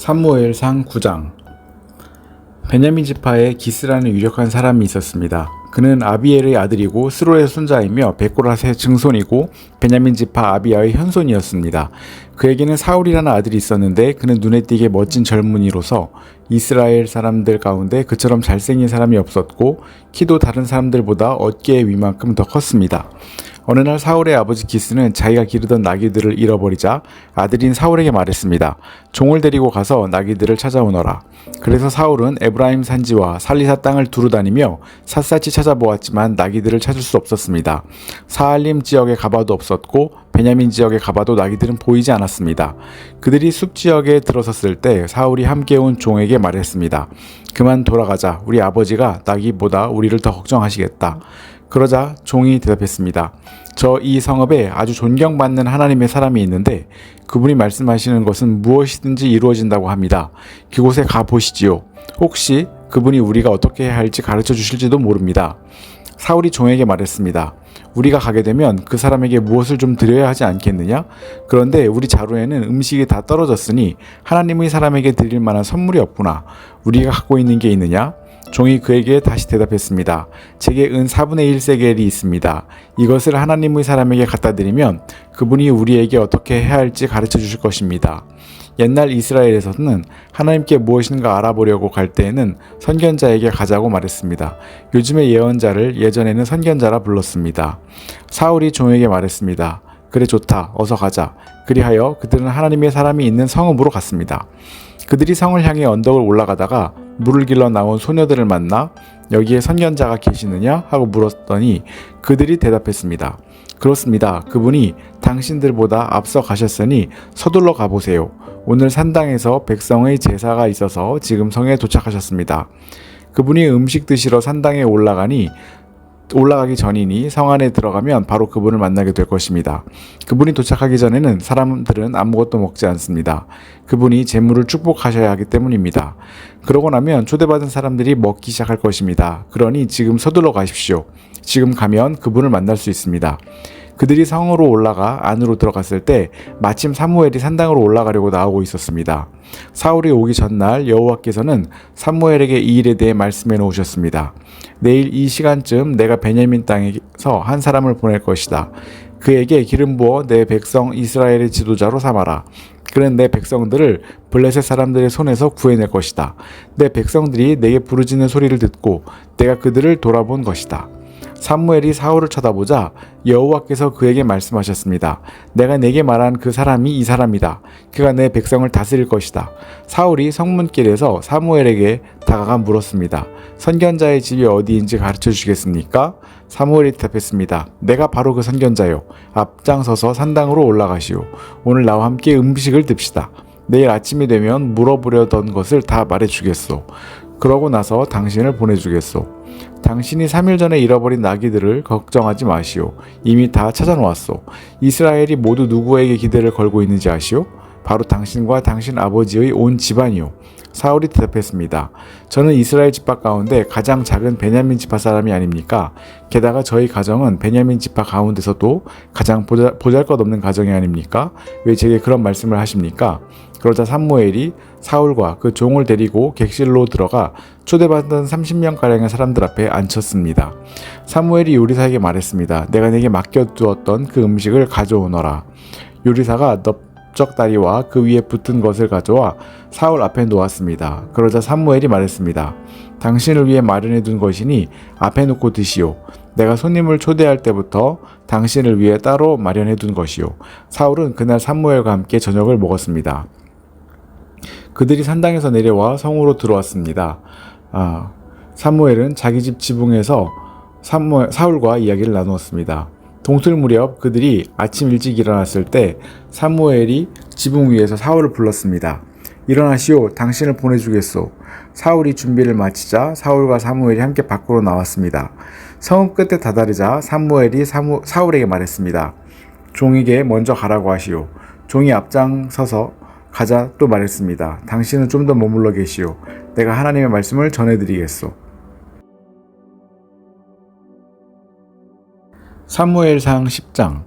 사무엘상 9장. 베냐민 지파에 기스라는 유력한 사람이 있었습니다. 그는 아비엘의 아들이고 스롤의 손자이며 베코랏의 증손이고 베냐민 지파 아비야의 현손이었습니다. 그에게는 사울이라는 아들이 있었는데 그는 눈에 띄게 멋진 젊은이로서 이스라엘 사람들 가운데 그처럼 잘생긴 사람이 없었고 키도 다른 사람들보다 어깨의 위만큼 더 컸습니다. 어느 날 사울의 아버지 기스는 자기가 기르던 나귀들을 잃어버리자 아들인 사울에게 말했습니다. 종을 데리고 가서 나귀들을 찾아오너라. 그래서 사울은 에브라임 산지와 살리사 땅을 두루다니며 샅샅이 찾아보았지만 나귀들을 찾을 수 없었습니다. 사알림 지역에 가봐도 없었고 베냐민 지역에 가봐도 나귀들은 보이지 않았습니다. 그들이 숲 지역에 들어섰을 때 사울이 함께 온 종에게 말했습니다. 그만 돌아가자. 우리 아버지가 나귀보다 우리를 더 걱정하시겠다. 그러자 종이 대답했습니다. 저 이 성읍에 아주 존경받는 하나님의 사람이 있는데 그분이 말씀하시는 것은 무엇이든지 이루어진다고 합니다. 그곳에 가보시지요. 혹시 그분이 우리가 어떻게 해야 할지 가르쳐 주실지도 모릅니다. 사울이 종에게 말했습니다. 우리가 가게 되면 그 사람에게 무엇을 좀 드려야 하지 않겠느냐? 그런데 우리 자루에는 음식이 다 떨어졌으니 하나님의 사람에게 드릴 만한 선물이 없구나. 우리가 갖고 있는 게 있느냐? 종이 그에게 다시 대답했습니다. 제게 은 4분의 1세겔이 있습니다. 이것을 하나님의 사람에게 갖다 드리면 그분이 우리에게 어떻게 해야 할지 가르쳐 주실 것입니다. 옛날 이스라엘에서는 하나님께 무엇인가 알아보려고 갈 때에는 선견자에게 가자고 말했습니다. 요즘의 예언자를 예전에는 선견자라 불렀습니다. 사울이 종에게 말했습니다. 그래 좋다. 어서 가자. 그리하여 그들은 하나님의 사람이 있는 성읍으로 갔습니다. 그들이 성을 향해 언덕을 올라가다가 물을 길러 나온 소녀들을 만나 여기에 선견자가 계시느냐 하고 물었더니 그들이 대답했습니다. 그렇습니다. 그분이 당신들보다 앞서 가셨으니 서둘러 가보세요. 오늘 산당에서 백성의 제사가 있어서 지금 성에 도착하셨습니다. 그분이 음식 드시러 산당에 올라가기 전이니 성 안에 들어가면 바로 그분을 만나게 될 것입니다. 그분이 도착하기 전에는 사람들은 아무것도 먹지 않습니다. 그분이 재물을 축복하셔야 하기 때문입니다. 그러고 나면 초대받은 사람들이 먹기 시작할 것입니다. 그러니 지금 서둘러 가십시오. 지금 가면 그분을 만날 수 있습니다. 그들이 성으로 올라가 안으로 들어갔을 때 마침 사무엘이 산당으로 올라가려고 나오고 있었습니다. 사울이 오기 전날 여호와께서는 사무엘에게 이 일에 대해 말씀해 놓으셨습니다. 내일 이 시간쯤 내가 베냐민 땅에서 한 사람을 보낼 것이다. 그에게 기름 부어 내 백성 이스라엘의 지도자로 삼아라. 그는 내 백성들을 블레셋 사람들의 손에서 구해낼 것이다. 내 백성들이 내게 부르짖는 소리를 듣고 내가 그들을 돌아본 것이다. 사무엘이 사울을 쳐다보자 여호와께서 그에게 말씀하셨습니다. 내가 내게 말한 그 사람이 이 사람이다. 그가 내 백성을 다스릴 것이다. 사울이 성문길에서 사무엘에게 다가가 물었습니다. 선견자의 집이 어디인지 가르쳐 주시겠습니까? 사무엘이 대답했습니다. 내가 바로 그 선견자요. 앞장서서 산당으로 올라가시오. 오늘 나와 함께 음식을 듭시다. 내일 아침이 되면 물어보려던 것을 다 말해주겠소. 그러고 나서 당신을 보내주겠소. 당신이 3일 전에 잃어버린 나귀들을 걱정하지 마시오. 이미 다 찾아놓았소. 이스라엘이 모두 누구에게 기대를 걸고 있는지 아시오? 바로 당신과 당신 아버지의 온 집안이요. 사울이 대답했습니다. 저는 이스라엘 지파 가운데 가장 작은 베냐민 지파 사람이 아닙니까? 게다가 저희 가정은 베냐민 지파 가운데서도 가장 보잘것없는 가정이 아닙니까? 왜 제게 그런 말씀을 하십니까? 그러자 사무엘이 사울과 그 종을 데리고 객실로 들어가 초대받은 30명가량의 사람들 앞에 앉혔습니다. 사무엘이 요리사에게 말했습니다. 내가 내게 맡겨두었던 그 음식을 가져오너라. 요리사가 넓적다리와 그 위에 붙은 것을 가져와 사울 앞에 놓았습니다. 그러자 사무엘이 말했습니다. 당신을 위해 마련해둔 것이니 앞에 놓고 드시오. 내가 손님을 초대할 때부터 당신을 위해 따로 마련해둔 것이오. 사울은 그날 사무엘과 함께 저녁을 먹었습니다. 그들이 산당에서 내려와 성으로 들어왔습니다. 사무엘은 자기 집 지붕에서 사울과 이야기를 나누었습니다. 동틀 무렵 그들이 아침 일찍 일어났을 때 사무엘이 지붕 위에서 사울을 불렀습니다. 일어나시오. 당신을 보내주겠소. 사울이 준비를 마치자 사울과 사무엘이 함께 밖으로 나왔습니다. 성읍 끝에 다다르자 사무엘이 사울에게 말했습니다. 종에게 먼저 가라고 하시오. 종이 앞장서서 가자 또 말했습니다. 당신은 좀 더 머물러 계시오. 내가 하나님의 말씀을 전해드리겠소. 사무엘상 10장.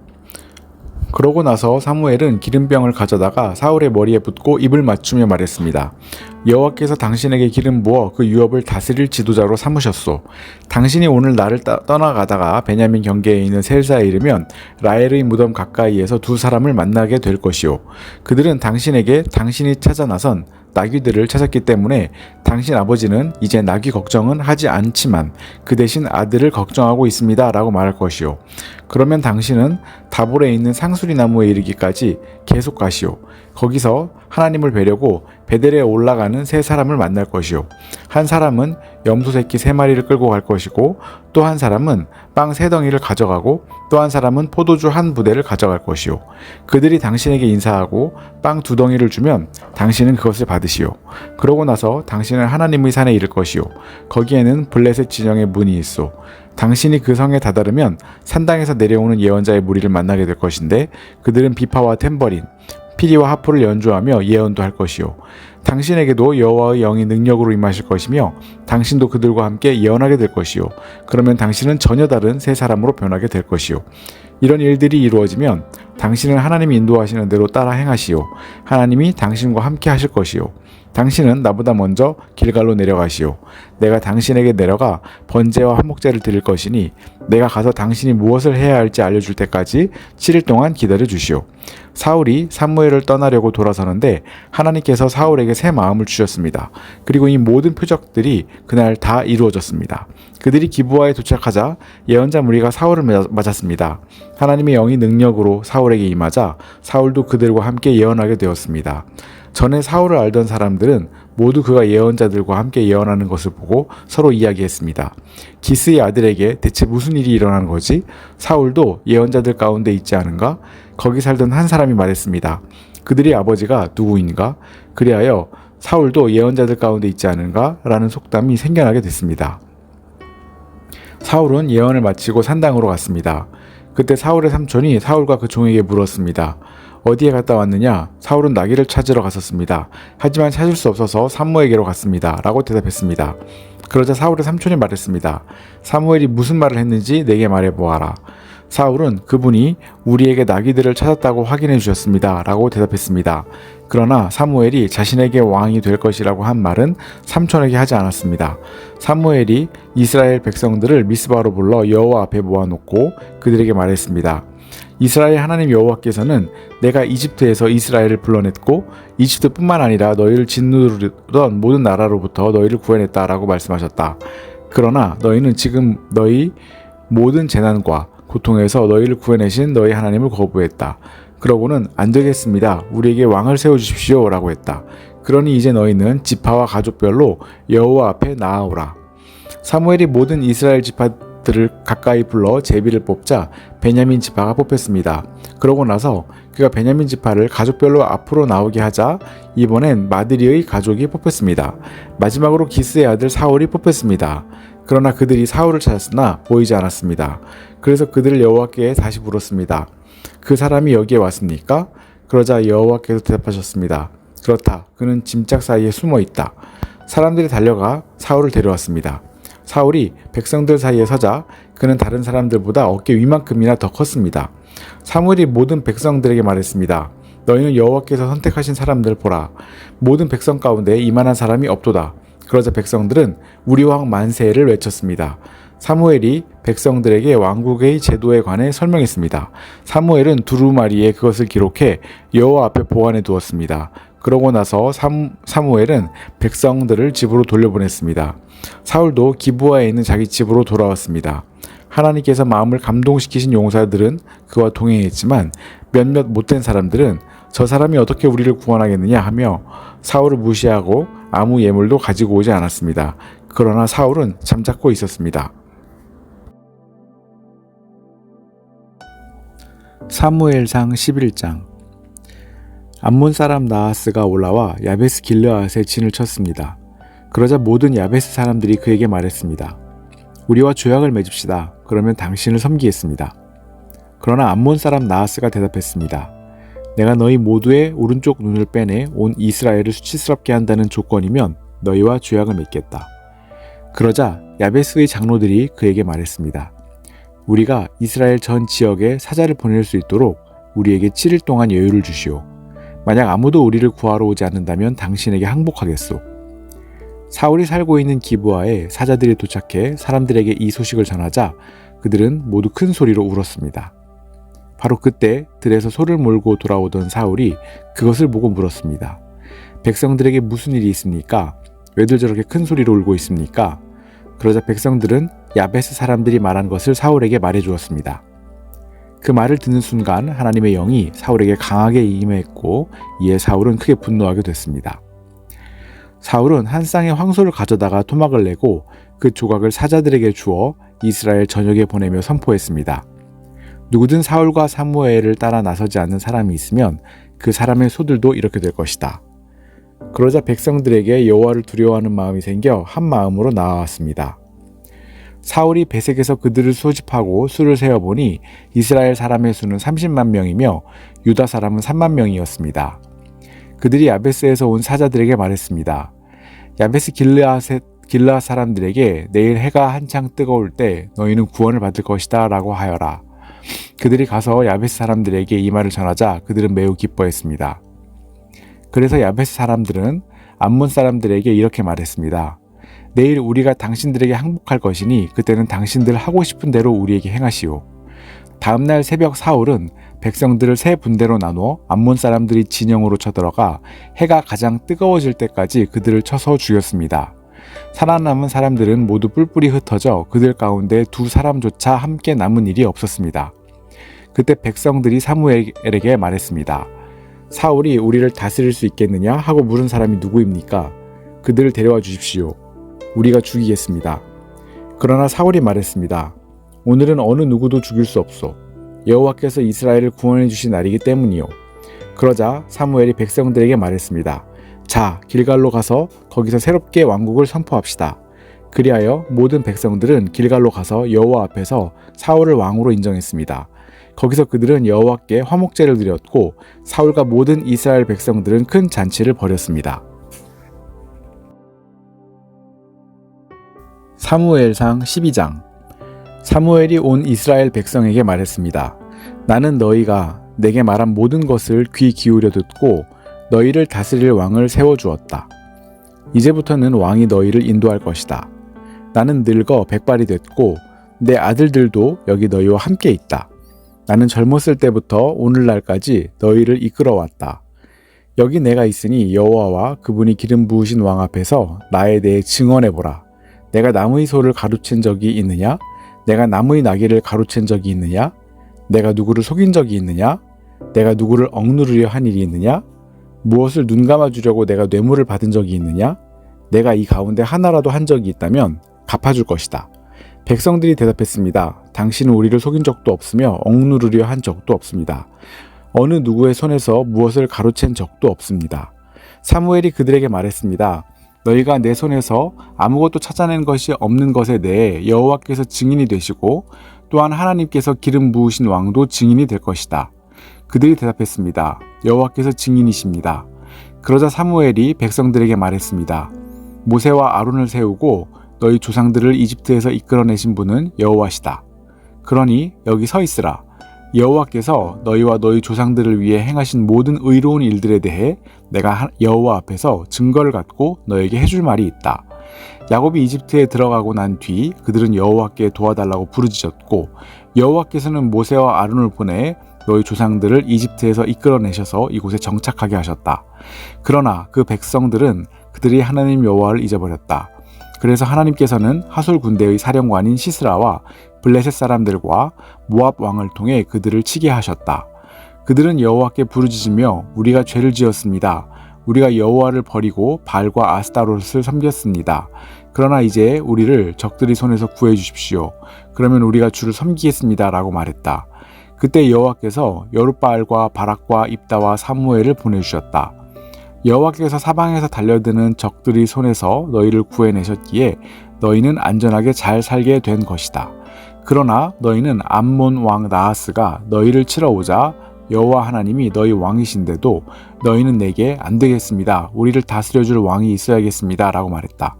그러고 나서 사무엘은 기름병을 가져다가 사울의 머리에 붓고 입을 맞추며 말했습니다. 여호와께서 당신에게 기름 부어 그 유업을 다스릴 지도자로 삼으셨소. 당신이 오늘 나를 떠나가다가 베냐민 경계에 있는 셀사에 이르면 라헬의 무덤 가까이에서 두 사람을 만나게 될 것이오. 그들은 당신에게 당신이 찾아 나선 나귀들을 찾았기 때문에 당신 아버지는 이제 나귀 걱정은 하지 않지만 그 대신 아들을 걱정하고 있습니다 라고 말할 것이오. 그러면 당신은 다볼에 있는 상수리 나무에 이르기까지 계속 가시오. 거기서 하나님을 뵈려고 베델에 올라가는 세 사람을 만날 것이오. 한 사람은 염소 새끼 3마리를 끌고 갈 것이고 또 한 사람은 빵 3덩이를 가져가고 또 한 사람은 포도주 1부대를 가져갈 것이오. 그들이 당신에게 인사하고 빵 2덩이를 주면 당신은 그것을 받으시오. 그러고 나서 당신은 하나님의 산에 이를 것이오. 거기에는 블레셋 진영의 문이 있소. 당신이 그 성에 다다르면 산당에서 내려오는 예언자의 무리를 만나게 될 것인데 그들은 비파와 탬버린, 피리와 하프를 연주하며 예언도 할 것이요. 당신에게도 여호와의 영이 능력으로 임하실 것이며 당신도 그들과 함께 예언하게 될 것이요. 그러면 당신은 전혀 다른 새 사람으로 변하게 될 것이요. 이런 일들이 이루어지면 당신은 하나님이 인도하시는 대로 따라 행하시오. 하나님이 당신과 함께 하실 것이요. 당신은 나보다 먼저 길갈로 내려가시오. 내가 당신에게 내려가 번제와 화목제를 드릴 것이니 내가 가서 당신이 무엇을 해야 할지 알려줄 때까지 7일 동안 기다려 주시오. 사울이 사무엘을 떠나려고 돌아서는데 하나님께서 사울에게 새 마음을 주셨습니다. 그리고 이 모든 표적들이 그날 다 이루어졌습니다. 그들이 기브아에 도착하자 예언자 무리가 사울을 맞았습니다. 하나님의 영이 능력으로 사울에게 임하자 사울도 그들과 함께 예언하게 되었습니다. 전에 사울을 알던 사람들은 모두 그가 예언자들과 함께 예언하는 것을 보고 서로 이야기했습니다. 기스의 아들에게 대체 무슨 일이 일어나는 거지? 사울도 예언자들 가운데 있지 않은가? 거기 살던 한 사람이 말했습니다. 그들의 아버지가 누구인가? 그리하여 사울도 예언자들 가운데 있지 않은가? 라는 속담이 생겨나게 됐습니다. 사울은 예언을 마치고 산당으로 갔습니다. 그때 사울의 삼촌이 사울과 그 종에게 물었습니다. 어디에 갔다 왔느냐? 사울은 나귀를 찾으러 갔었습니다. 하지만 찾을 수 없어서 사무엘에게로 갔습니다. 라고 대답했습니다. 그러자 사울의 삼촌이 말했습니다. 사무엘이 무슨 말을 했는지 내게 말해보아라. 사울은 그분이 우리에게 나귀들을 찾았다고 확인해 주셨습니다. 라고 대답했습니다. 그러나 사무엘이 자신에게 왕이 될 것이라고 한 말은 삼촌에게 하지 않았습니다. 사무엘이 이스라엘 백성들을 미스바로 불러 여호와 앞에 모아놓고 그들에게 말했습니다. 이스라엘 하나님 여호와께서는 내가 이집트에서 이스라엘을 불러냈고 이집트뿐만 아니라 너희를 짓누르던 모든 나라로부터 너희를 구해냈다라고 말씀하셨다. 그러나 너희는 지금 너희 모든 재난과 고통에서 너희를 구해내신 너희 하나님을 거부했다. 그러고는 안 되겠습니다. 우리에게 왕을 세워주십시오 라고 했다. 그러니 이제 너희는 지파와 가족별로 여호와 앞에 나아오라. 사무엘이 모든 이스라엘 지파들을 가까이 불러 제비를 뽑자 베냐민 지파가 뽑혔습니다. 그러고 나서 그가 베냐민 지파를 가족별로 앞으로 나오게 하자 이번엔 마드리의 가족이 뽑혔습니다. 마지막으로 기스의 아들 사울이 뽑혔습니다. 그러나 그들이 사울을 찾았으나 보이지 않았습니다. 그래서 그들을 여호와께 다시 물었습니다. 그 사람이 여기에 왔습니까? 그러자 여호와께서 대답하셨습니다. 그렇다. 그는 짐짝 사이에 숨어 있다. 사람들이 달려가 사울을 데려왔습니다. 사울이 백성들 사이에 서자 그는 다른 사람들보다 어깨 위만큼이나 더 컸습니다. 사무엘이 모든 백성들에게 말했습니다. 너희는 여호와께서 선택하신 사람들 보라. 모든 백성 가운데 이만한 사람이 없도다. 그러자 백성들은 우리 왕 만세를 외쳤습니다. 사무엘이 백성들에게 왕국의 제도에 관해 설명했습니다. 사무엘은 두루마리에 그것을 기록해 여호와 앞에 보관해 두었습니다. 그러고 나서 사무엘은 백성들을 집으로 돌려보냈습니다. 사울도 기브아에 있는 자기 집으로 돌아왔습니다. 하나님께서 마음을 감동시키신 용사들은 그와 동행했지만 몇몇 못된 사람들은 저 사람이 어떻게 우리를 구원하겠느냐 하며 사울을 무시하고 아무 예물도 가지고 오지 않았습니다. 그러나 사울은 잠자코 있었습니다. 사무엘상 11장. 암몬 사람 나하스가 올라와 야베스 길르앗에 진을 쳤습니다. 그러자 모든 야베스 사람들이 그에게 말했습니다. 우리와 조약을 맺읍시다. 그러면 당신을 섬기겠습니다. 그러나 암몬 사람 나하스가 대답했습니다. 내가 너희 모두의 오른쪽 눈을 빼내 온 이스라엘을 수치스럽게 한다는 조건이면 너희와 조약을 맺겠다. 그러자 야베스의 장로들이 그에게 말했습니다. 우리가 이스라엘 전 지역에 사자를 보낼 수 있도록 우리에게 7일 동안 여유를 주시오. 만약 아무도 우리를 구하러 오지 않는다면 당신에게 항복하겠소. 사울이 살고 있는 기브아에 사자들이 도착해 사람들에게 이 소식을 전하자 그들은 모두 큰 소리로 울었습니다. 바로 그때 들에서 소를 몰고 돌아오던 사울이 그것을 보고 물었습니다. 백성들에게 무슨 일이 있습니까? 왜들 저렇게 큰 소리로 울고 있습니까? 그러자 백성들은 야베스 사람들이 말한 것을 사울에게 말해 주었습니다. 그 말을 듣는 순간 하나님의 영이 사울에게 강하게 임했고 이에 사울은 크게 분노하게 됐습니다. 사울은 한 쌍의 황소를 가져다가 토막을 내고 그 조각을 사자들에게 주어 이스라엘 전역에 보내며 선포했습니다. 누구든 사울과 사무엘을 따라 나서지 않는 사람이 있으면 그 사람의 소들도 이렇게 될 것이다. 그러자 백성들에게 여호와를 두려워하는 마음이 생겨 한 마음으로 나아왔습니다. 사울이 베색에서 그들을 소집하고 수를 세어보니 이스라엘 사람의 수는 30만 명이며 유다 사람은 3만 명이었습니다. 그들이 야베스에서 온 사자들에게 말했습니다. 야베스 길르앗 사람들에게 내일 해가 한창 뜨거울 때 너희는 구원을 받을 것이다 라고 하여라. 그들이 가서 야베스 사람들에게 이 말을 전하자 그들은 매우 기뻐했습니다. 그래서 야베스 사람들은 암몬 사람들에게 이렇게 말했습니다. 내일 우리가 당신들에게 항복할 것이니 그때는 당신들 하고 싶은 대로 우리에게 행하시오. 다음날 새벽 사울은 백성들을 세 분대로 나누어 암몬 사람들이 진영으로 쳐들어가 해가 가장 뜨거워질 때까지 그들을 쳐서 죽였습니다. 살아남은 사람들은 모두 뿔뿔이 흩어져 그들 가운데 두 사람조차 함께 남은 일이 없었습니다. 그때 백성들이 사무엘에게 말했습니다. 사울이 우리를 다스릴 수 있겠느냐 하고 물은 사람이 누구입니까? 그들을 데려와 주십시오. 우리가 죽이겠습니다. 그러나 사울이 말했습니다. 오늘은 어느 누구도 죽일 수 없소. 여호와께서 이스라엘을 구원해 주신 날이기 때문이요. 그러자 사무엘이 백성들에게 말했습니다. 자, 길갈로 가서 거기서 새롭게 왕국을 선포합시다. 그리하여 모든 백성들은 길갈로 가서 여호와 앞에서 사울을 왕으로 인정했습니다. 거기서 그들은 여호와께 화목제를 드렸고 사울과 모든 이스라엘 백성들은 큰 잔치를 벌였습니다. 사무엘상 12장. 사무엘이 온 이스라엘 백성에게 말했습니다. 나는 너희가 내게 말한 모든 것을 귀 기울여 듣고 너희를 다스릴 왕을 세워주었다. 이제부터는 왕이 너희를 인도할 것이다. 나는 늙어 백발이 됐고 내 아들들도 여기 너희와 함께 있다. 나는 젊었을 때부터 오늘날까지 너희를 이끌어왔다. 여기 내가 있으니 여호와와 그분이 기름 부으신 왕 앞에서 나에 대해 증언해보라. 내가 나무의 소를 가로챈 적이 있느냐? 내가 나무의 나귀를 가로챈 적이 있느냐? 내가 누구를 속인 적이 있느냐? 내가 누구를 억누르려 한 일이 있느냐? 무엇을 눈 감아주려고 내가 뇌물을 받은 적이 있느냐? 내가 이 가운데 하나라도 한 적이 있다면 갚아줄 것이다. 백성들이 대답했습니다. 당신은 우리를 속인 적도 없으며 억누르려 한 적도 없습니다. 어느 누구의 손에서 무엇을 가로챈 적도 없습니다. 사무엘이 그들에게 말했습니다. 너희가 내 손에서 아무것도 찾아낸 것이 없는 것에 대해 여호와께서 증인이 되시고 또한 하나님께서 기름 부으신 왕도 증인이 될 것이다. 그들이 대답했습니다. 여호와께서 증인이십니다. 그러자 사무엘이 백성들에게 말했습니다. 모세와 아론을 세우고 너희 조상들을 이집트에서 이끌어내신 분은 여호와시다. 그러니 여기 서 있으라. 여호와께서 너희와 너희 조상들을 위해 행하신 모든 의로운 일들에 대해 내가 여호와 앞에서 증거를 갖고 너에게 해줄 말이 있다. 야곱이 이집트에 들어가고 난 뒤 그들은 여호와께 도와달라고 부르짖었고 여호와께서는 모세와 아론을 보내 너희 조상들을 이집트에서 이끌어내셔서 이곳에 정착하게 하셨다. 그러나 그 백성들은 그들이 하나님 여호와를 잊어버렸다. 그래서 하나님께서는 하솔 군대의 사령관인 시스라와 블레셋 사람들과 모압 왕을 통해 그들을 치게 하셨다. 그들은 여호와께 부르짖으며 우리가 죄를 지었습니다. 우리가 여호와를 버리고 바알과 아스타롯을 섬겼습니다. 그러나 이제 우리를 적들이 손에서 구해 주십시오. 그러면 우리가 주를 섬기겠습니다. 라고 말했다. 그때 여호와께서 여룻바알과 바락과 입다와 사무엘을 보내주셨다. 여호와께서 사방에서 달려드는 적들이 손에서 너희를 구해내셨기에 너희는 안전하게 잘 살게 된 것이다. 그러나 너희는 암몬 왕 나하스가 너희를 치러 오자 여호와 하나님이 너희 왕이신데도 너희는 내게 안 되겠습니다. 우리를 다스려줄 왕이 있어야겠습니다. 라고 말했다.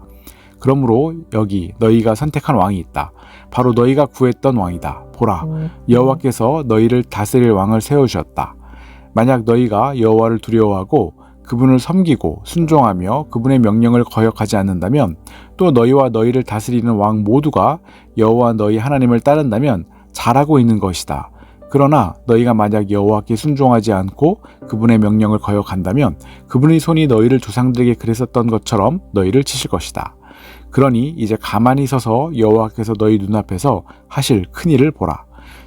그러므로 여기 너희가 선택한 왕이 있다. 바로 너희가 구했던 왕이다. 보라, 여호와께서 너희를 다스릴 왕을 세우셨다. 만약 너희가 여호와를 두려워하고 그분을 섬기고 순종하며 그분의 명령을 거역하지 않는다면, 또 너희와 너희를 다스리는 왕 모두가 여호와 너희 하나님을 따른다면 잘하고 있는 것이다. 그러나 너희가 만약 여호와께 순종하지 않고 그분의 명령을 거역한다면 그분의 손이 너희를 조상들에게 그랬었던 것처럼 너희를 치실 것이다. 그러니 이제 가만히 서서 여호와께서 너희 눈앞에서 하실 큰일을 보라.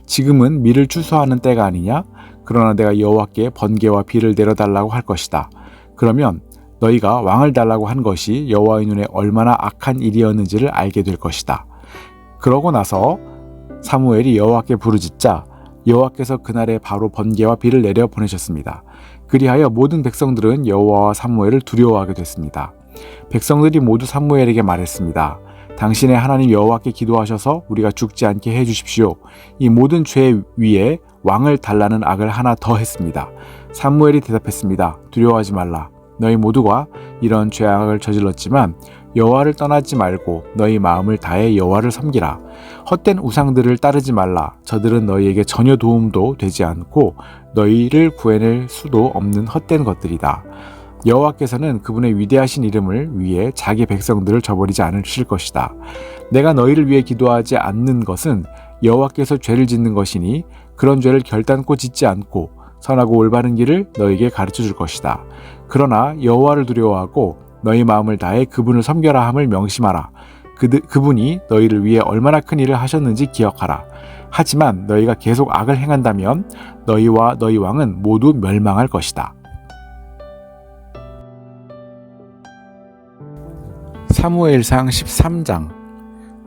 지금은 밀을 추수하는 때가 아니냐? 그러나 내가 여호와께 번개와 비를 내려달라고 할 것이다. 그러면 너희가 왕을 달라고 한 것이 여호와의 눈에 얼마나 악한 일이었는지를 알게 될 것이다. 그러고 나서 사무엘이 여호와께 부르짖자 여호와께서 그날에 바로 번개와 비를 내려 보내셨습니다. 그리하여 모든 백성들은 여호와와 사무엘을 두려워하게 됐습니다. 백성들이 모두 사무엘에게 말했습니다. 당신의 하나님 여호와께 기도하셔서 우리가 죽지 않게 해주십시오. 이 모든 죄 위에 왕을 달라는 악을 하나 더 했습니다. 사무엘이 대답했습니다. 두려워하지 말라. 너희 모두가 이런 죄악을 저질렀지만 여호와를 떠나지 말고 너희 마음을 다해 여호와를 섬기라. 헛된 우상들을 따르지 말라. 저들은 너희에게 전혀 도움도 되지 않고 너희를 구해낼 수도 없는 헛된 것들이다. 여호와께서는 그분의 위대하신 이름을 위해 자기 백성들을 저버리지 않으실 것이다. 내가 너희를 위해 기도하지 않는 것은 여호와께서 죄를 짓는 것이니 그런 죄를 결단코 짓지 않고 선하고 올바른 길을 너희에게 가르쳐 줄 것이다. 그러나 여호와를 두려워하고 너희 마음을 다해 그분을 섬겨라 함을 명심하라. 그분이 너희를 위해 얼마나 큰 일을 하셨는지 기억하라. 하지만 너희가 계속 악을 행한다면 너희와 너희 왕은 모두 멸망할 것이다. 사무엘상 13장.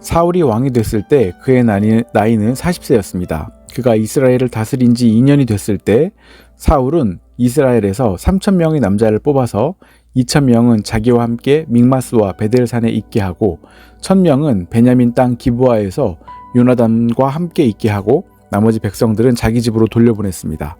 사울이 왕이 됐을 때 그의 나이는 40세였습니다. 그가 이스라엘을 다스린 지 2년이 됐을 때 사울은 이스라엘에서 3,000명의 남자를 뽑아서 2,000명은 자기와 함께 믹마스와 베델산에 있게 하고 1,000명은 베냐민 땅 기브아에서 요나단과 함께 있게 하고 나머지 백성들은 자기 집으로 돌려보냈습니다.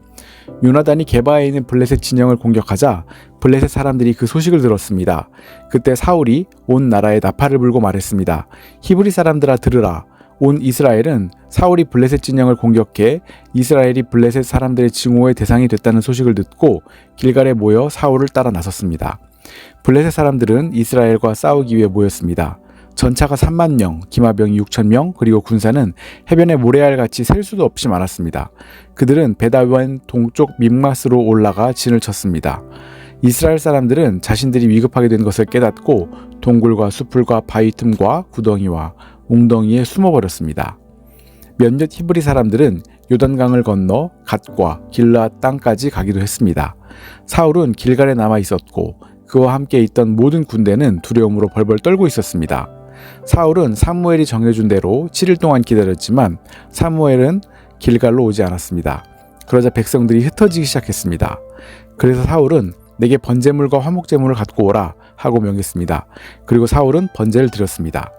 요나단이 게바에 있는 블레셋 진영을 공격하자 블레셋 사람들이 그 소식을 들었습니다. 그때 사울이 온 나라에 나팔을 불고 말했습니다. 히브리 사람들아 들으라. 온 이스라엘은 사울이 블레셋 진영을 공격해 이스라엘이 블레셋 사람들의 증오의 대상이 됐다는 소식을 듣고 길갈에 모여 사울을 따라 나섰습니다. 블레셋 사람들은 이스라엘과 싸우기 위해 모였습니다. 전차가 30,000명, 기마병이 6,000명, 그리고 군사는 해변의 모래알같이 셀 수도 없이 많았습니다. 그들은 베다웬 동쪽 믹마스로 올라가 진을 쳤습니다. 이스라엘 사람들은 자신들이 위급하게 된 것을 깨닫고 동굴과 수풀과 바위 틈과 구덩이와 웅덩이에 숨어버렸습니다. 몇몇 히브리 사람들은 요단강을 건너 갓과 길르앗 땅까지 가기도 했습니다. 사울은 길갈에 남아 있었고 그와 함께 있던 모든 군대는 두려움으로 벌벌 떨고 있었습니다. 사울은 사무엘이 정해준 대로 7일 동안 기다렸지만 사무엘은 길갈로 오지 않았습니다. 그러자 백성들이 흩어지기 시작했습니다. 그래서 사울은 내게 번제물과 화목제물을 갖고 오라 하고 명했습니다. 그리고 사울은 번제를 드렸습니다.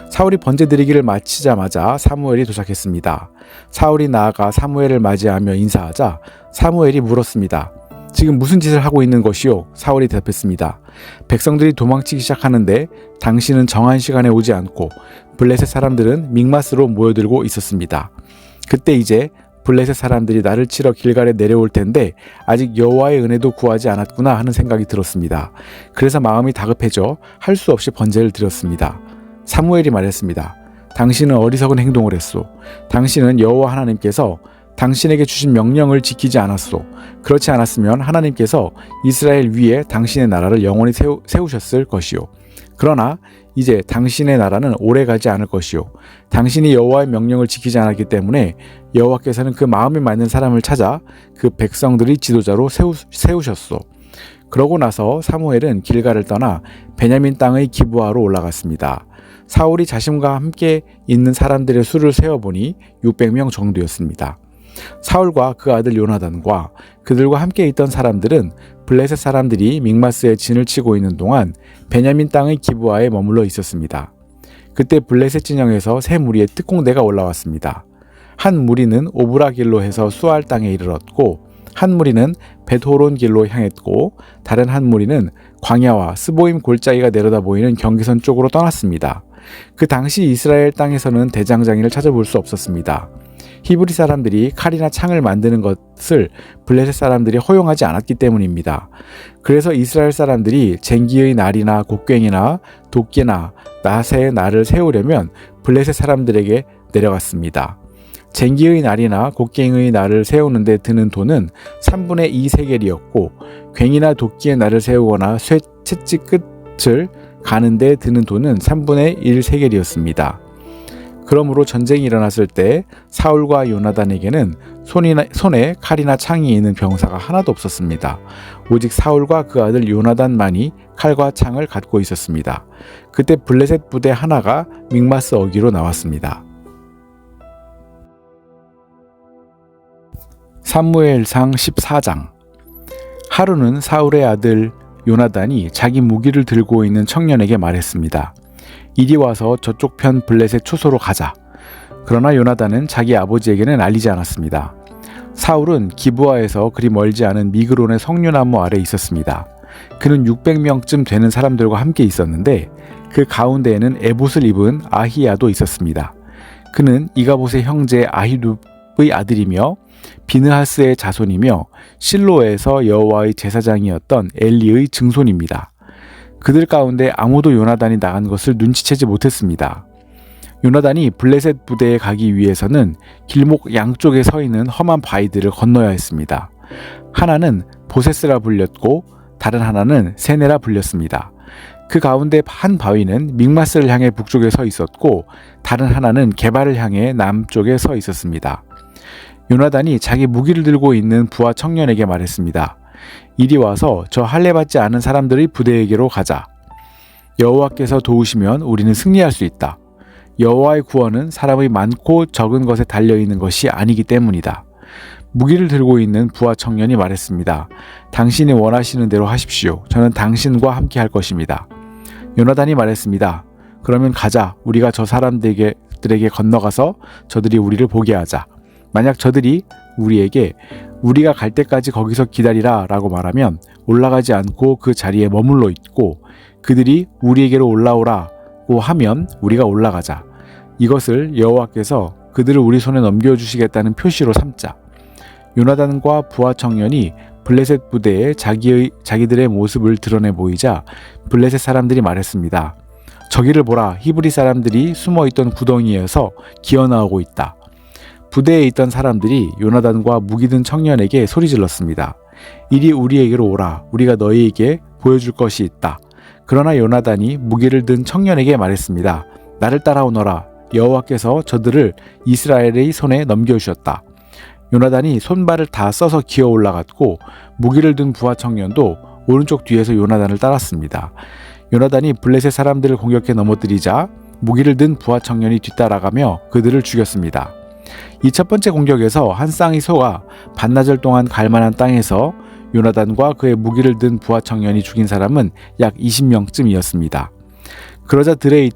사울이 번제 드리기를 마치자마자 사무엘이 도착했습니다. 사울이 나아가 사무엘을 맞이하며 인사하자 사무엘이 물었습니다. 지금 무슨 짓을 하고 있는 것이요? 사울이 대답했습니다. 백성들이 도망치기 시작하는데 당신은 정한 시간에 오지 않고 블레셋 사람들은 믹마스로 모여들고 있었습니다. 그때 이제 블레셋 사람들이 나를 치러 길갈에 내려올 텐데 아직 여호와의 은혜도 구하지 않았구나 하는 생각이 들었습니다. 그래서 마음이 다급해져 할 수 없이 번제를 드렸습니다. 사무엘이 말했습니다. 당신은 어리석은 행동을 했소. 당신은 여호와 하나님께서 당신에게 주신 명령을 지키지 않았소. 그렇지 않았으면 하나님께서 이스라엘 위에 당신의 나라를 영원히 세우셨을 것이요. 그러나 이제 당신의 나라는 오래가지 않을 것이요. 당신이 여호와의 명령을 지키지 않았기 때문에 여호와께서는 그 마음에 맞는 사람을 찾아 그 백성들의 지도자로 세우셨소. 그러고 나서 사무엘은 길갈을 떠나 베냐민 땅의 기브아로 올라갔습니다. 사울이 자신과 함께 있는 사람들의 수를 세어보니 600명 정도였습니다. 사울과 그 아들 요나단과 그들과 함께 있던 사람들은 블레셋 사람들이 믹마스에 진을 치고 있는 동안 베냐민 땅의 기브아에 머물러 있었습니다. 그때 블레셋 진영에서 세 무리의 특공대가 올라왔습니다. 한 무리는 오브라길로 해서 수알 땅에 이르렀고 한 무리는 벳호론 길로 향했고 다른 한 무리는 광야와 스보임 골짜기가 내려다 보이는 경계선 쪽으로 떠났습니다. 그 당시 이스라엘 땅에서는 대장장이를 찾아볼 수 없었습니다. 히브리 사람들이 칼이나 창을 만드는 것을 블레셋 사람들이 허용하지 않았기 때문입니다. 그래서 이스라엘 사람들이 쟁기의 날이나 곡괭이나 도끼나 낫의 날을 세우려면 블레셋 사람들에게 내려갔습니다. 쟁기의 날이나 곡괭이의 날을 세우는 데 드는 돈은 3분의 2 세겔이었고 괭이나 도끼의 날을 세우거나 채찍 끝을 가는 데 드는 돈은 3분의 1 세겔이었습니다. 그러므로 전쟁이 일어났을 때 사울과 요나단에게는 손에 칼이나 창이 있는 병사가 하나도 없었습니다. 오직 사울과 그 아들 요나단만이 칼과 창을 갖고 있었습니다. 그때 블레셋 부대 하나가 믹마스 어기로 나왔습니다. 사무엘상 14장. 하루는 사울의 아들 요나단이 자기 무기를 들고 있는 청년에게 말했습니다. 이리 와서 저쪽 편 블레셋 초소로 가자. 그러나 요나단은 자기 아버지에게는 알리지 않았습니다. 사울은 기브아에서 그리 멀지 않은 미그론의 석류나무 아래 있었습니다. 그는 600명쯤 되는 사람들과 함께 있었는데 그 가운데에는 에봇을 입은 아히야도 있었습니다. 그는 이가봇의 형제 아히룹의 아들이며 비느하스의 자손이며 실로에서 여호와의 제사장이었던 엘리의 증손입니다. 그들 가운데 아무도 요나단이 나간 것을 눈치채지 못했습니다. 요나단이 블레셋 부대에 가기 위해서는 길목 양쪽에 서 있는 험한 바위들을 건너야 했습니다. 하나는 보세스라 불렸고 다른 하나는 세네라 불렸습니다. 그 가운데 한 바위는 믹마스를 향해 북쪽에 서 있었고 다른 하나는 게발을 향해 남쪽에 서 있었습니다. 요나단이 자기 무기를 들고 있는 부하 청년에게 말했습니다. 이리 와서 저 할례받지 않은 사람들의 부대에게로 가자. 여호와께서 도우시면 우리는 승리할 수 있다. 여호와의 구원은 사람의 많고 적은 것에 달려있는 것이 아니기 때문이다. 무기를 들고 있는 부하 청년이 말했습니다. 당신이 원하시는 대로 하십시오. 저는 당신과 함께 할 것입니다. 요나단이 말했습니다. 그러면 가자. 우리가 저 사람들에게 건너가서 저들이 우리를 보게 하자. 만약 저들이 우리에게 우리가 갈 때까지 거기서 기다리라 라고 말하면 올라가지 않고 그 자리에 머물러 있고 그들이 우리에게로 올라오라고 하면 우리가 올라가자. 이것을 여호와께서 그들을 우리 손에 넘겨주시겠다는 표시로 삼자. 요나단과 부하 청년이 블레셋 부대에 자기들의 모습을 드러내 보이자 블레셋 사람들이 말했습니다. 저기를 보라. 히브리 사람들이 숨어있던 구덩이에서 기어나오고 있다. 부대에 있던 사람들이 요나단과 무기든 청년에게 소리질렀습니다. 이리 우리에게로 오라. 우리가 너희에게 보여줄 것이 있다. 그러나 요나단이 무기를 든 청년에게 말했습니다. 나를 따라오너라. 여호와께서 저들을 이스라엘의 손에 넘겨주셨다. 요나단이 손발을 다 써서 기어 올라갔고 무기를 든 부하 청년도 오른쪽 뒤에서 요나단을 따랐습니다. 요나단이 블레셋 사람들을 공격해 넘어뜨리자 무기를 든 부하 청년이 뒤따라가며 그들을 죽였습니다. 이 첫 번째 공격에서 한 쌍의 소가 반나절 동안 갈 만한 땅에서 요나단과 그의 무기를 든 부하 청년이 죽인 사람은 약 20명쯤이었습니다. 그러자 들에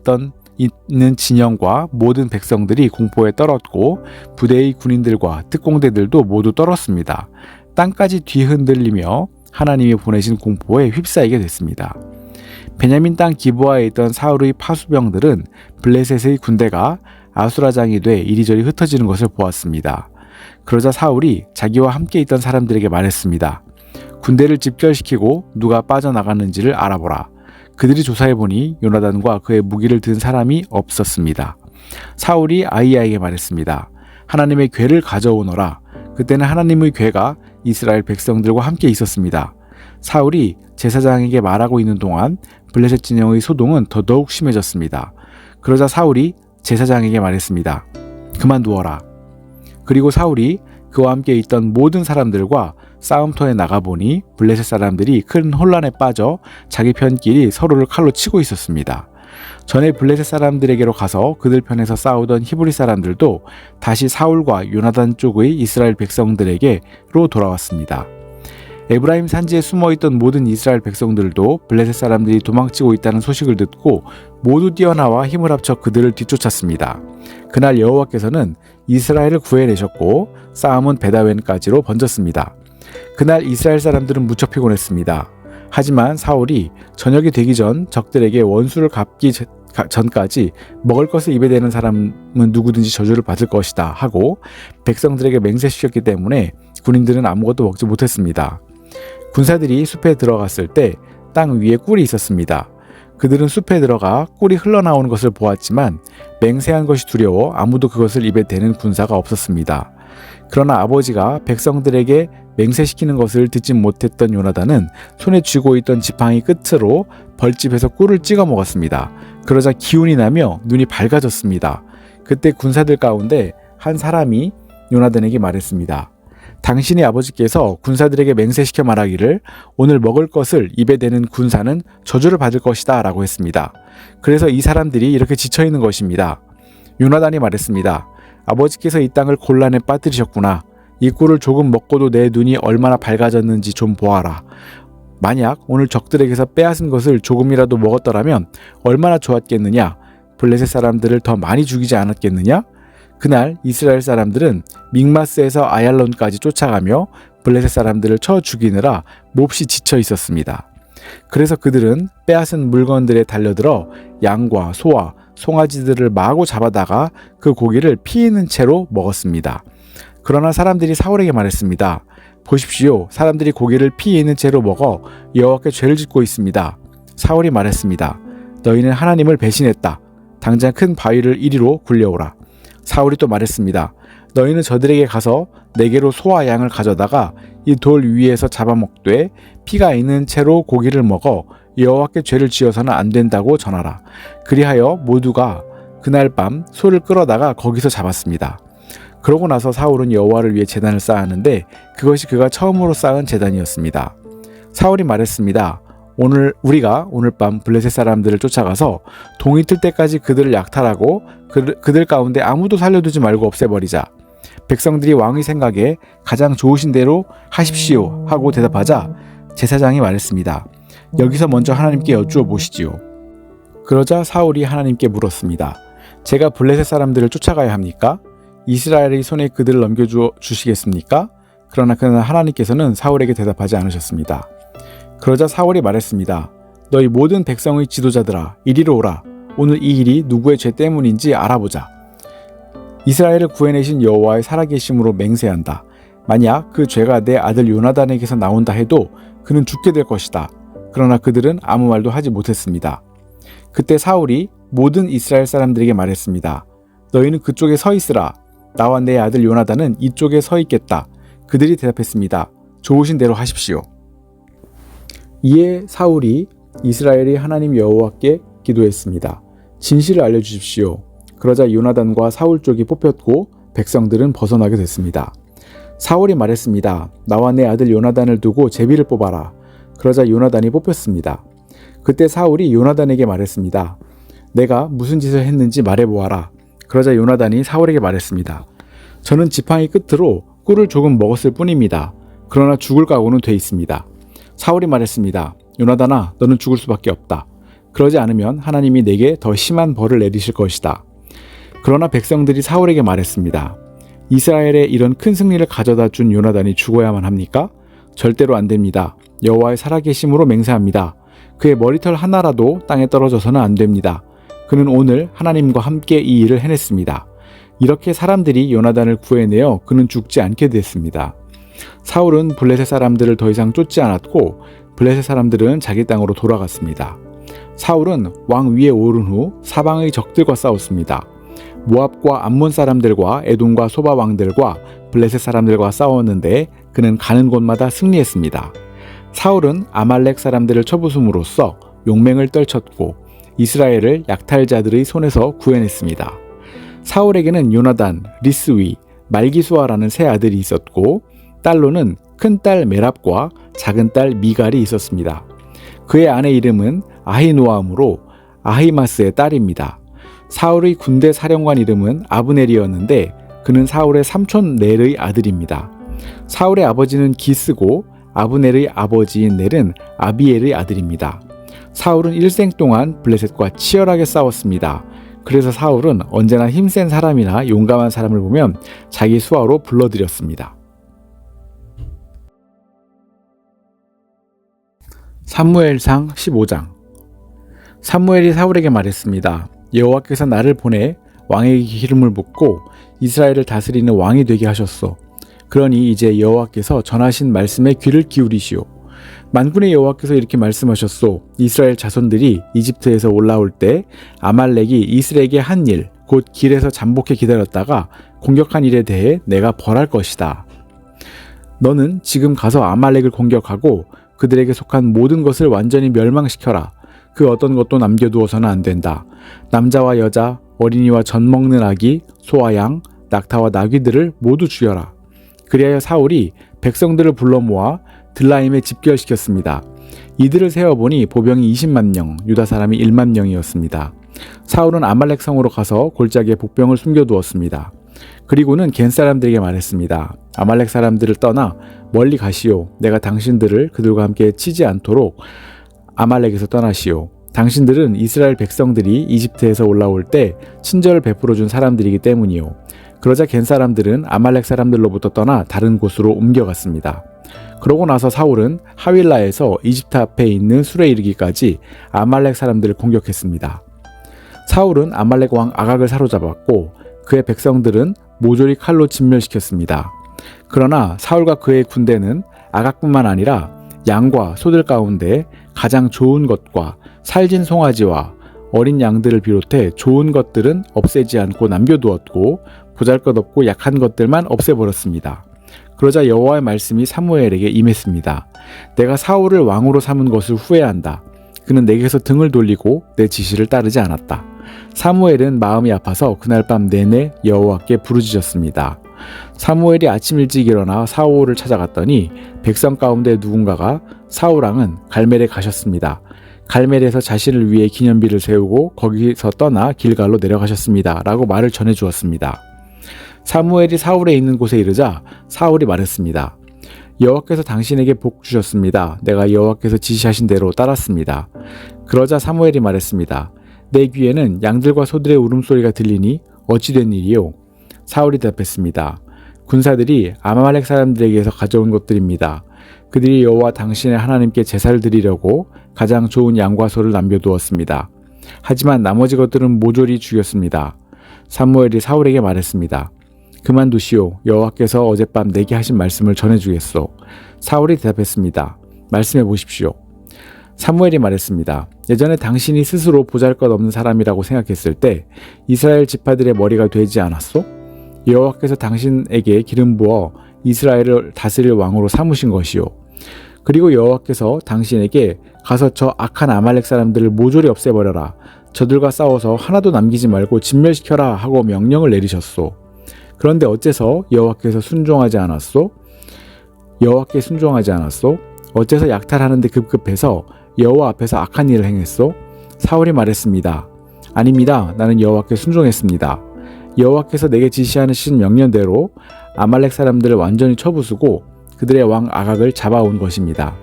있는 진영과 모든 백성들이 공포에 떨었고 부대의 군인들과 특공대들도 모두 떨었습니다. 땅까지 뒤흔들리며 하나님이 보내신 공포에 휩싸이게 됐습니다. 베냐민 땅 기브아에 있던 사울의 파수병들은 블레셋의 군대가 아수라장이 돼 이리저리 흩어지는 것을 보았습니다. 그러자 사울이 자기와 함께 있던 사람들에게 말했습니다. 군대를 집결시키고 누가 빠져나갔는지를 알아보라. 그들이 조사해보니 요나단과 그의 무기를 든 사람이 없었습니다. 사울이 아히야에게 말했습니다. 하나님의 궤를 가져오너라. 그때는 하나님의 궤가 이스라엘 백성들과 함께 있었습니다. 사울이 제사장에게 말하고 있는 동안 블레셋 진영의 소동은 더더욱 심해졌습니다. 그러자 사울이 제사장에게 말했습니다. 그만두어라. 그리고 사울이 그와 함께 있던 모든 사람들과 싸움터에 나가보니 블레셋 사람들이 큰 혼란에 빠져 자기 편끼리 서로를 칼로 치고 있었습니다. 전에 블레셋 사람들에게로 가서 그들 편에서 싸우던 히브리 사람들도 다시 사울과 요나단 쪽의 이스라엘 백성들에게로 돌아왔습니다. 에브라임 산지에 숨어있던 모든 이스라엘 백성들도 블레셋 사람들이 도망치고 있다는 소식을 듣고 모두 뛰어나와 힘을 합쳐 그들을 뒤쫓았습니다. 그날 여호와께서는 이스라엘을 구해내셨고 싸움은 베다웬까지로 번졌습니다. 그날 이스라엘 사람들은 무척 피곤했습니다. 하지만 사울이 저녁이 되기 전 적들에게 원수를 갚기 전까지 먹을 것을 입에 대는 사람은 누구든지 저주를 받을 것이다 하고 백성들에게 맹세시켰기 때문에 군인들은 아무것도 먹지 못했습니다. 군사들이 숲에 들어갔을 때 땅 위에 꿀이 있었습니다. 그들은 숲에 들어가 꿀이 흘러나오는 것을 보았지만 맹세한 것이 두려워 아무도 그것을 입에 대는 군사가 없었습니다. 그러나 아버지가 백성들에게 맹세시키는 것을 듣지 못했던 요나단은 손에 쥐고 있던 지팡이 끝으로 벌집에서 꿀을 찍어 먹었습니다. 그러자 기운이 나며 눈이 밝아졌습니다. 그때 군사들 가운데 한 사람이 요나단에게 말했습니다. 당신의 아버지께서 군사들에게 맹세시켜 말하기를 오늘 먹을 것을 입에 대는 군사는 저주를 받을 것이다 라고 했습니다. 그래서 이 사람들이 이렇게 지쳐있는 것입니다. 요나단이 말했습니다. 아버지께서 이 땅을 곤란에 빠뜨리셨구나. 이 꿀을 조금 먹고도 내 눈이 얼마나 밝아졌는지 좀 보아라. 만약 오늘 적들에게서 빼앗은 것을 조금이라도 먹었더라면 얼마나 좋았겠느냐. 블레셋 사람들을 더 많이 죽이지 않았겠느냐. 그날 이스라엘 사람들은 믹마스에서 아얄론까지 쫓아가며 블레셋 사람들을 쳐 죽이느라 몹시 지쳐 있었습니다. 그래서 그들은 빼앗은 물건들에 달려들어 양과 소와 송아지들을 마구 잡아다가 그 고기를 피 있는 채로 먹었습니다. 그러나 사람들이 사울에게 말했습니다. 보십시오. 사람들이 고기를 피 있는 채로 먹어 여호와께 죄를 짓고 있습니다. 사울이 말했습니다. 너희는 하나님을 배신했다. 당장 큰 바위를 이리로 굴려오라. 사울이 또 말했습니다. 너희는 저들에게 가서 내게로 소와 양을 가져다가 이 돌 위에서 잡아먹되 피가 있는 채로 고기를 먹어 여호와께 죄를 지어서는 안 된다고 전하라. 그리하여 모두가 그날 밤 소를 끌어다가 거기서 잡았습니다. 그러고 나서 사울은 여호와를 위해 제단을 쌓았는데 그것이 그가 처음으로 쌓은 제단이었습니다. 사울이 말했습니다. 우리가 오늘 밤 블레셋 사람들을 쫓아가서 동이 틀 때까지 그들을 약탈하고 그들 가운데 아무도 살려두지 말고 없애버리자. 백성들이 왕의 생각에 가장 좋으신 대로 하십시오 하고 대답하자 제사장이 말했습니다. 여기서 먼저 하나님께 여쭈어 보시지요. 그러자 사울이 하나님께 물었습니다. 제가 블레셋 사람들을 쫓아가야 합니까? 이스라엘의 손에 그들을 넘겨주시겠습니까? 그러나 그날 하나님께서는 사울에게 대답하지 않으셨습니다. 그러자 사울이 말했습니다. 너희 모든 백성의 지도자들아 이리로 오라. 오늘 이 일이 누구의 죄 때문인지 알아보자. 이스라엘을 구해내신 여호와의 살아계심으로 맹세한다. 만약 그 죄가 내 아들 요나단에게서 나온다 해도 그는 죽게 될 것이다. 그러나 그들은 아무 말도 하지 못했습니다. 그때 사울이 모든 이스라엘 사람들에게 말했습니다. 너희는 그쪽에 서 있으라. 나와 내 아들 요나단은 이쪽에 서 있겠다. 그들이 대답했습니다. 좋으신 대로 하십시오. 이에 사울이 이스라엘이 하나님 여호와께 기도했습니다. 진실을 알려주십시오. 그러자 요나단과 사울 쪽이 뽑혔고 백성들은 벗어나게 됐습니다. 사울이 말했습니다. 나와 내 아들 요나단을 두고 제비를 뽑아라. 그러자 요나단이 뽑혔습니다. 그때 사울이 요나단에게 말했습니다. 내가 무슨 짓을 했는지 말해보아라. 그러자 요나단이 사울에게 말했습니다. 저는 지팡이 끝으로 꿀을 조금 먹었을 뿐입니다. 그러나 죽을 각오는 돼 있습니다. 사울이 말했습니다. 요나단아, 너는 죽을 수밖에 없다. 그러지 않으면 하나님이 내게 더 심한 벌을 내리실 것이다. 그러나 백성들이 사울에게 말했습니다. 이스라엘에 이런 큰 승리를 가져다 준 요나단이 죽어야만 합니까? 절대로 안 됩니다. 여호와의 살아계심으로 맹세합니다. 그의 머리털 하나라도 땅에 떨어져서는 안 됩니다. 그는 오늘 하나님과 함께 이 일을 해냈습니다. 이렇게 사람들이 요나단을 구해내어 그는 죽지 않게 됐습니다. 사울은 블레셋 사람들을 더 이상 쫓지 않았고 블레셋 사람들은 자기 땅으로 돌아갔습니다. 사울은 왕 위에 오른 후 사방의 적들과 싸웠습니다. 모압과 암몬 사람들과 에돔과 소바 왕들과 블레셋 사람들과 싸웠는데 그는 가는 곳마다 승리했습니다. 사울은 아말렉 사람들을 쳐부숨으로써 용맹을 떨쳤고 이스라엘을 약탈자들의 손에서 구해냈습니다. 사울에게는 요나단, 리스위, 말기수아라는 세 아들이 있었고 딸로는 큰딸 메랍과 작은딸 미갈이 있었습니다. 그의 아내 이름은 아히노아므로 아히마스의 딸입니다. 사울의 군대 사령관 이름은 아브넬이었는데 그는 사울의 삼촌 넬의 아들입니다. 사울의 아버지는 기스고 아브넬의 아버지인 넬은 아비엘의 아들입니다. 사울은 일생 동안 블레셋과 치열하게 싸웠습니다. 그래서 사울은 언제나 힘센 사람이나 용감한 사람을 보면 자기 수하로 불러들였습니다. 사무엘상 15장. 사무엘이 사울에게 말했습니다. 여호와께서 나를 보내 왕에게 기름을 붓고 이스라엘을 다스리는 왕이 되게 하셨소. 그러니 이제 여호와께서 전하신 말씀에 귀를 기울이시오. 만군의 여호와께서 이렇게 말씀하셨소. 이스라엘 자손들이 이집트에서 올라올 때 아말렉이 이스라엘에게 한 일, 곧 길에서 잠복해 기다렸다가 공격한 일에 대해 내가 벌할 것이다. 너는 지금 가서 아말렉을 공격하고 그들에게 속한 모든 것을 완전히 멸망시켜라. 그 어떤 것도 남겨두어서는 안 된다. 남자와 여자, 어린이와 젖 먹는 아기, 소와 양, 낙타와 나귀들을 모두 죽여라. 그리하여 사울이 백성들을 불러 모아 들라임에 집결시켰습니다. 이들을 세어보니 보병이 20만 명, 유다 사람이 1만 명이었습니다. 사울은 아말렉 성으로 가서 골짜기에 복병을 숨겨두었습니다. 그리고는 겐 사람들에게 말했습니다. 아말렉 사람들을 떠나 멀리 가시오. 내가 당신들을 그들과 함께 치지 않도록 아말렉에서 떠나시오. 당신들은 이스라엘 백성들이 이집트에서 올라올 때 친절을 베풀어준 사람들이기 때문이요. 그러자 겐 사람들은 아말렉 사람들로부터 떠나 다른 곳으로 옮겨갔습니다. 그러고 나서 사울은 하윌라에서 이집트 앞에 있는 술에 이르기까지 아말렉 사람들을 공격했습니다. 사울은 아말렉 왕 아각을 사로잡았고 그의 백성들은 모조리 칼로 진멸시켰습니다. 그러나 사울과 그의 군대는 아각뿐만 아니라 양과 소들 가운데 가장 좋은 것과 살진 송아지와 어린 양들을 비롯해 좋은 것들은 없애지 않고 남겨두었고 보잘것없고 약한 것들만 없애버렸습니다. 그러자 여호와의 말씀이 사무엘에게 임했습니다. 내가 사울을 왕으로 삼은 것을 후회한다. 그는 내게서 등을 돌리고 내 지시를 따르지 않았다. 사무엘은 마음이 아파서 그날 밤 내내 여호와께 부르짖었습니다. 사무엘이 아침 일찍 일어나 사울을 찾아갔더니 백성 가운데 누군가가 사울 왕은 갈멜에 가셨습니다. 갈멜에서 자신을 위해 기념비를 세우고 거기서 떠나 길갈로 내려가셨습니다. 라고 말을 전해주었습니다. 사무엘이 사울에 있는 곳에 이르자 사울이 말했습니다. 여호와께서 당신에게 복 주셨습니다. 내가 여호와께서 지시하신 대로 따랐습니다. 그러자 사무엘이 말했습니다. 내 귀에는 양들과 소들의 울음소리가 들리니 어찌 된 일이요? 사울이 대답했습니다. 군사들이 아말렉 사람들에게서 가져온 것들입니다. 그들이 여호와 당신의 하나님께 제사를 드리려고 가장 좋은 양과 소를 남겨두었습니다. 하지만 나머지 것들은 모조리 죽였습니다. 사무엘이 사울에게 말했습니다. 그만두시오. 여호와께서 어젯밤 내게 하신 말씀을 전해주겠소. 사울이 대답했습니다. 말씀해 보십시오. 사무엘이 말했습니다. 예전에 당신이 스스로 보잘것없는 사람이라고 생각했을 때 이스라엘 지파들의 머리가 되지 않았소? 여호와께서 당신에게 기름 부어 이스라엘을 다스릴 왕으로 삼으신 것이요. 그리고 여호와께서 당신에게 가서 저 악한 아말렉 사람들을 모조리 없애버려라. 저들과 싸워서 하나도 남기지 말고 진멸시켜라 하고 명령을 내리셨소. 그런데 어째서 여호와께서 순종하지 않았소? 여호와께 순종하지 않았소? 어째서 약탈하는데 급급해서 여호와 앞에서 악한 일을 행했소? 사울이 말했습니다. 아닙니다. 나는 여호와께 순종했습니다. 여호와께서 내게 지시하신 명령대로 아말렉 사람들을 완전히 쳐부수고 그들의 왕 아각을 잡아온 것입니다.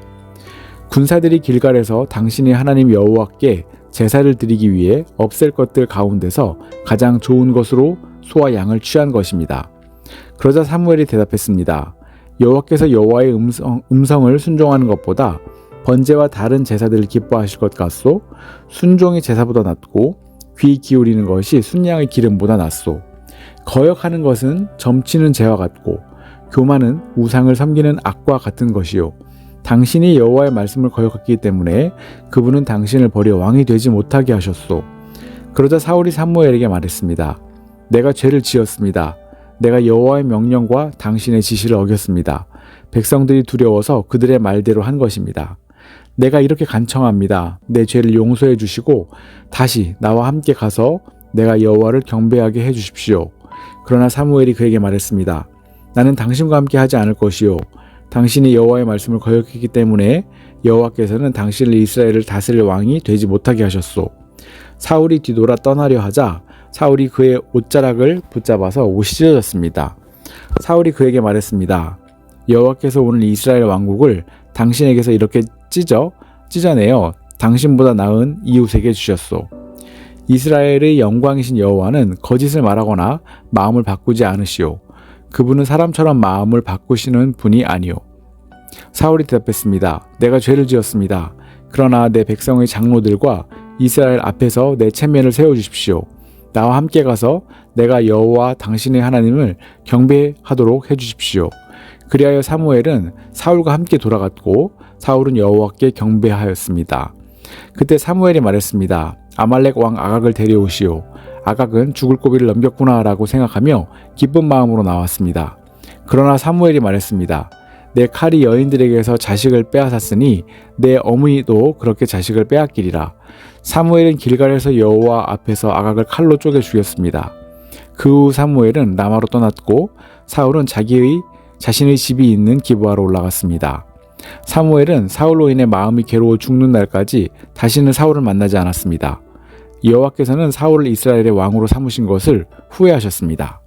군사들이 길갈에서 당신의 하나님 여호와께 제사를 드리기 위해 없앨 것들 가운데서 가장 좋은 것으로 소와 양을 취한 것입니다. 그러자 사무엘이 대답했습니다. 여호와께서 여호와의 음성을 순종하는 것보다 번제와 다른 제사들을 기뻐하실 것 같소? 순종이 제사보다 낫고 귀 기울이는 것이 순양의 기름보다 낫소. 거역하는 것은 점치는 재와 같고 교만은 우상을 섬기는 악과 같은 것이요. 당신이 여호와의 말씀을 거역했기 때문에 그분은 당신을 버려 왕이 되지 못하게 하셨소. 그러자 사울이 사무엘에게 말했습니다. 내가 죄를 지었습니다. 내가 여호와의 명령과 당신의 지시를 어겼습니다. 백성들이 두려워서 그들의 말대로 한 것입니다. 내가 이렇게 간청합니다. 내 죄를 용서해 주시고 다시 나와 함께 가서 내가 여호와를 경배하게 해 주십시오. 그러나 사무엘이 그에게 말했습니다. 나는 당신과 함께 하지 않을 것이요. 당신이 여호와의 말씀을 거역했기 때문에 여호와께서는 당신을 이스라엘을 다스릴 왕이 되지 못하게 하셨소. 사울이 뒤돌아 떠나려 하자 사울이 그의 옷자락을 붙잡아서 옷이 찢어졌습니다. 사울이 그에게 말했습니다. 여호와께서 오늘 이스라엘 왕국을 당신에게서 이렇게 찢어내어 당신보다 나은 이웃에게 주셨소. 이스라엘의 영광이신 여호와는 거짓을 말하거나 마음을 바꾸지 않으시오. 그분은 사람처럼 마음을 바꾸시는 분이 아니오. 사울이 대답했습니다. 내가 죄를 지었습니다. 그러나 내 백성의 장로들과 이스라엘 앞에서 내 체면을 세워주십시오. 나와 함께 가서 내가 여호와 당신의 하나님을 경배하도록 해주십시오. 그리하여 사무엘은 사울과 함께 돌아갔고 사울은 여호와께 경배하였습니다. 그때 사무엘이 말했습니다. 아말렉 왕 아각을 데려오시오. 아각은 죽을 고비를 넘겼구나 라고 생각하며 기쁜 마음으로 나왔습니다. 그러나 사무엘이 말했습니다. 내 칼이 여인들에게서 자식을 빼앗았으니 내 어머니도 그렇게 자식을 빼앗기리라. 사무엘은 길갈에서 여호와 앞에서 아각을 칼로 쪼개 죽였습니다. 그 후 사무엘은 라마로 떠났고 사울은 자신의 집이 있는 기브아로 올라갔습니다. 사무엘은 사울로 인해 마음이 괴로워 죽는 날까지 다시는 사울을 만나지 않았습니다. 여호와께서는 사울을 이스라엘의 왕으로 삼으신 것을 후회하셨습니다.